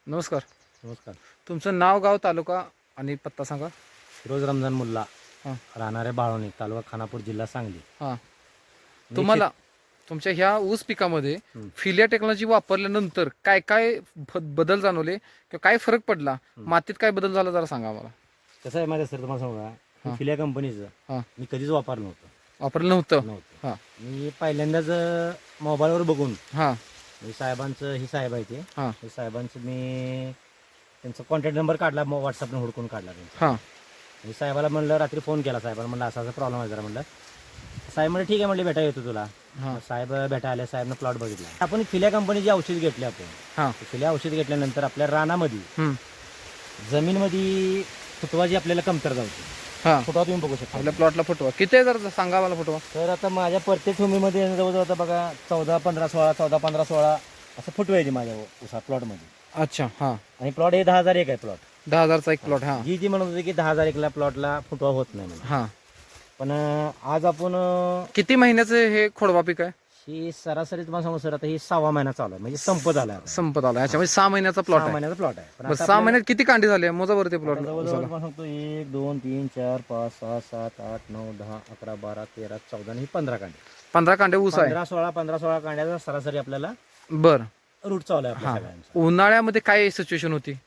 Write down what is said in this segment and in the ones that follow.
नमस्कार. नमस्कार. तुमचं नाव, गाव, तालुका आणि पत्ता सांगा. फिरोज रमजान मुल्ला, हां राहणारे बाळवणी, तालुका खानापूर, जिल्हा सांगली. हां तुम्हाला तुमच्या ह्या ऊस पिकामध्ये हं. फिलिया टेक्नॉलॉजी वापरल्यानंतर काय काय बदल जाणवले किंवा काय फरक पडला, मातीत काय बदल झाला जरा सांगा आम्हाला. कसं आहे माझ्या सर, तुम्हाला सांगू का, हां. ही फिलिया कंपनीचं हां मी कधीच वापरलं वापरलं नव्हतं. नव्हतं. हां मी पहिल्यांदाच मोबाईलवर बघून हां मी साहेबांचं, ही साहेब आहे ते, हां हे साहेबांचं मी त्यांचा कॉन्टॅक्ट नंबर काढला, मग व्हॉट्सअपने हुडकून काढला त्यांचा. हां मी साहेबाला म्हणलं, रात्री फोन केला साहेबाला, म्हणलं असा प्रॉब्लेम आहे जरा. म्हणलं साहेब म्हणजे ठीक आहे, म्हणले भेटा येतो तुला. हां मग साहेब भेटा आले, साहेबनं प्लॉट बघितला. आपण फिलिया कंपनीची औषध घेतली. आपण हां फिलिया औषध घेतल्यानंतर आपल्या रानामध्ये हं. जमीनमध्ये फुटवाची आपल्याला कमतरता होती. हां फुटवा तुम्ही बघू शकता. आपल्या प्लॉटला फुटवा किती आहे जरा सांगा मला फुटवा. तर आता माझ्या प्रत्येक भूमीमध्ये जवळजवळ आता बघा 14-15-16, 14-15-16 असं फुटवा येते माझ्या उसा प्लॉटमध्ये. अच्छा. हां आणि प्लॉट हे 10,001 आहे प्लॉट. 10,000चा एक प्लॉट. हां जी म्हणत होती की 10,001ला प्लॉटला फुटवा होत नाही म्हणून. हां पण आज आपण किती महिन्याचं हे खोडवा पीक आहे? ही सरासरी तुम्हाला सांगू सर, आता ही 6वा महिना चालू आहे, म्हणजे संपत आला आहे. संपत आला. याच्यामध्ये 6 महिन्याचा प्लॉट 6 आहे. महिन्याचा प्लॉट आहे. पण बस आता 6 आपल्याला- महिन्यात किती कांडी झाली मोजा वरती प्लॉट? जवळजवळ तुम्हाला सांगतो 1, 2, 3, 4, 5, 6, 7, 8, 9, 10, 11, 12, 13, 14 आणि 15 कांडे. 15 कांडे ऊस आहे. 15-16 कांड्याचा सरासरी आपल्याला बर. रूट चालू आहे आपल्या हां सगळ्यांचा. उन्हाळ्यामध्ये काय सिच्युएशन होती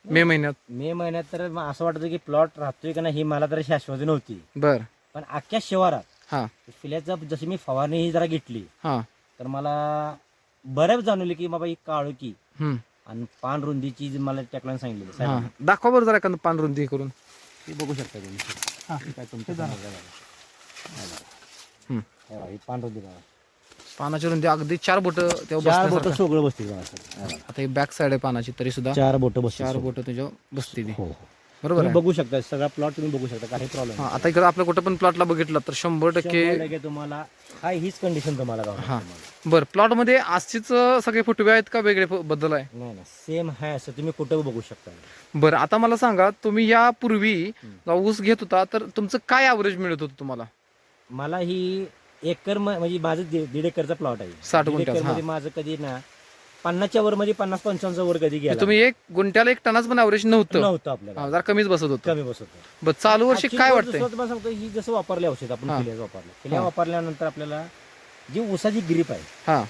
मे महिन्यात? मे महिन्यात तर असं वाटतं की प्लॉट राहतोय का नाही ही मला तर शाश्वती नव्हती. बर. पण अख्ख्या शिवारात हां फिल्याचा जशी मी फवारणी ही जरा घेतली हां तर मला बऱ्याच जाणवली की बाबा ही काळोखी हम्म. आणि पान रुंदीची जी मला टेक्नॉलॉजी सांगितली हां साहेबांनी. दाखवा बरं जरा एखादं पानरुंदी करून. ती बघू शकता तुम्ही. हां काय तुमच्या समोर आहे बघा. हम्म. हे बघा, ही पान रुंदी बघा. पानाची रुंदी अगदी 4 बोट तेव्हा 4 बोट बसण्यासारखं. सगळं बसतील बघा सर. हे बघा. आता ही बॅक साइड आहे पानाची तरी सुद्धा 4 बोट बसतील. 4 बोट त्याच्यावर बसते ती. हो हो. बरोबर तुम्ही आहे. बघू शकता सगळा प्लॉट तुम्ही बघू शकता, काही प्रॉब्लेम हां आता इकडे आपल्या कुठं पण प्लॉटला बघितलं तर 100% तुम्हाला हाय हीच कंडिशन तुम्हाला गावणार हां. तुम्हाला. बरं. प्लॉटमध्ये आजचीच सगळे फुटवे आहेत का वेगळे बदल आहे? नाही नाही सेम आहे असं तुम्ही कुठं बघू शकता. बरं आता मला सांगा, तुम्ही यापूर्वी जेव्हा ऊस घेत होता तर तुमचं काय ॲव्हरेज मिळत होतं तुम्हाला? मला ही एकर म्हणजे माझं 1.5 एकरचा प्लॉट आहे. 60 दीड गुंठ्याचा, एकरमध्ये माझं कधी ना 50च्या वर मध्ये 50-55 वर कधी गेला तुम्ही एक गुंठ्याला 1 टनाच पण ॲव्हरेज नव्हतं. नव्हतं आपल्याला. हां, जरा कमीच बसत होतं. कमी बसत होतं. बरं चालू वर्षी Actually काय मी वाटतंय? दुसरं तुम्हाला सांगतो, ही जसं वापरले औषध आपण हां. फिलिया वापरलं. फिलिया हां. वापरल्यानंतर आपल्याला जी ऊसाची ग्रीप आहे, हां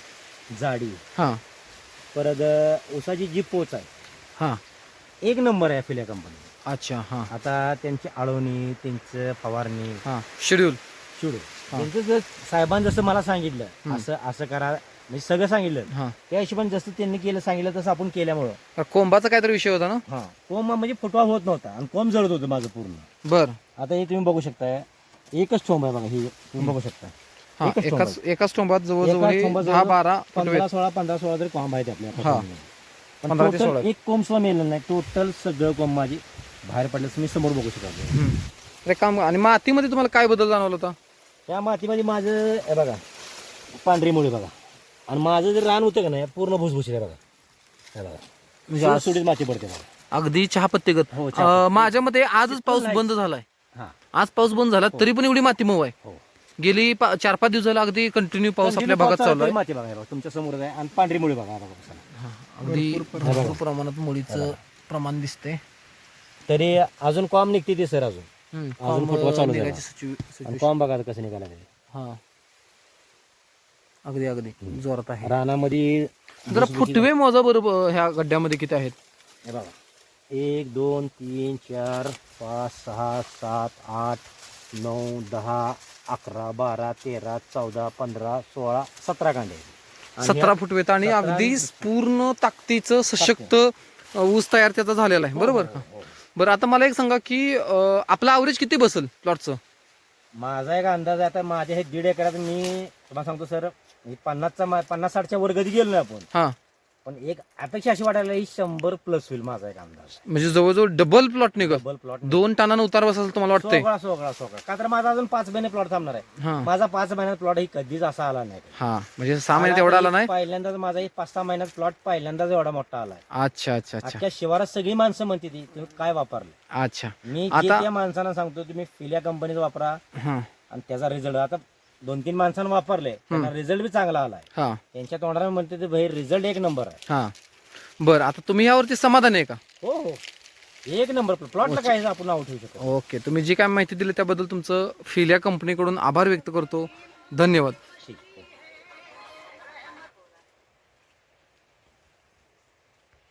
जाडी, हां परत ऊसाची जी पोच आहे, हां. एक नंबर आहे फिलिया कंपनी. अच्छा. हां आता त्यांची आळवणी, त्यांचं फवारणी, हां. शेड्यूल. चिडू हां. त्यांचं जर साहेबांनी जसं मला सांगितलं असं असं करा, म्हणजे सगळं सांगितलं हां. त्या हिशोबाने जसं त्यांनी केलं सांगितलं तसं आपण केल्यामुळं कोंबाचा काहीतरी विषय होता ना? हा कोंब म्हणजे फुटवा होत नव्हता आणि कोंब जळत होतं माझं पूर्ण. बरं. आता हे तुम्ही बघू शकताय, एकच ठोंब आहे बघा, हे तुम्ही बघू शकता. हां एकच ठोंब एकाच टोंबात जवळजवळ एकाच टोंबात 10-12 फुटवे. 15-16 तरी कोंब आहेत आपल्या हां. हातामध्ये. पण 15 ते total 16. एक कोंब सुद्धा मेलेलं नाही. टोटल सगळं कोंब माझी बाहेर पडलं तुम्ही समोर बघू शकता. हम्म. अरे काम. आणि मातीमध्ये तुम्हाला काय बदल जाणवला होता? त्या मातीमध्ये माझं हे बघा पांढरी मुळी बघा, आणि माझं जे रान होतं का नाही पूर्ण भुसभुशीत आहे बघा. हे बघा म्हणजे आज सुडीत माती पडते बघा. अगदी चहापत्तीगत. हो, चहापत्ती. माझ्या मते आजच पाऊस बंद झालाय. हा आज पाऊस बंद झाला तरी पण एवढी माती मऊ आहे. हो. गेली 4-5 दिवस झाला अगदी कंटिन्यू पाऊस आपल्या भागात चालू आहे. माती बघा हे बघा, तुमच्या समोर आहे, आणि पांढरी मुळी बघा हे बघा कसं. अगदी भरपूर प्रमाणात मुळीचं प्रमाण दिसते. तरी अजून कॉम निघते ते सर, अजून अजून फुटवा चालू झाला. आणि कॉम बघा आता कसं निघाला ते. हा अगदी अगदी जोरात आहे. रानामध्ये जरा फुटवे मोजा बरोबर ह्या गड्ड्यामध्ये किती आहेत? हे बघा 1, 2, 3, 4, 5, 6, 7, 8, 9, 10, 11, 12, 13, 14, 15, 16, 17 कांडे. आणि 17 फुटवेत आणि 17 अगदी पूर्ण ताकदीचं सशक्त ऊस तयार त्याचा झालेला आहे. बरोबर. हो, हो. बरं आता मला एक सांगा की आपला ॲव्हरेज किती बसेल प्लॉटचं? माझा एक अंदाज आहे, आता माझ्या हे 1.5 एकरात मी तुम्हाला सांगतो सर, 50-60च्या वर कधी गेलो नाही आपण, हां पण एक अपेक्षा अशी वाटायला ही 100+ होईल माझा एक अंदाज. म्हणजे जवळजवळ डबल प्लॉट निघल. डबल प्लॉट 2 टनानं उतार बसेल तुम्हाला वाटतंय? सोगळा का तर माझा अजून 5 महिने प्लॉट थांबणार आहे. हां माझा 5 महिन्यात प्लॉट ही कधीच असा आला नाही. हां म्हणजे 6 महिन्यात एवढा आला नाही. पहिल्यांदाच माझा 5-6 महिन्यात प्लॉट पहिल्यांदाच एवढा मोठा आलाय. अच्छा अच्छा अच्छा अख्ख्या शिवारात सगळी माणसं म्हणते ती तुम्ही काय वापरले. अच्छा. मी जे आता- त्या माणसांना सांगतो तुम्ही फिलिया कंपनीचा वापरा, हां आणि त्याचा रिझल्ट आता 2-3 माणसांना वापरले, त्यांना रिझल्ट बी चांगला आलाय. हां त्यांच्या तोंडाने म्हणते ते भाई रिझल्ट एक नंबर आहे. हां बरं, आता तुम्ही यावरती समाधान आहे का? हो हो, एक नंबर प्लॉटला काय आपण नाव ठेवू शकतो. ओके, तुम्ही जी काय माहिती दिली त्याबद्दल तुमचं फिलिया कंपनीकडून आभार व्यक्त करतो. धन्यवाद.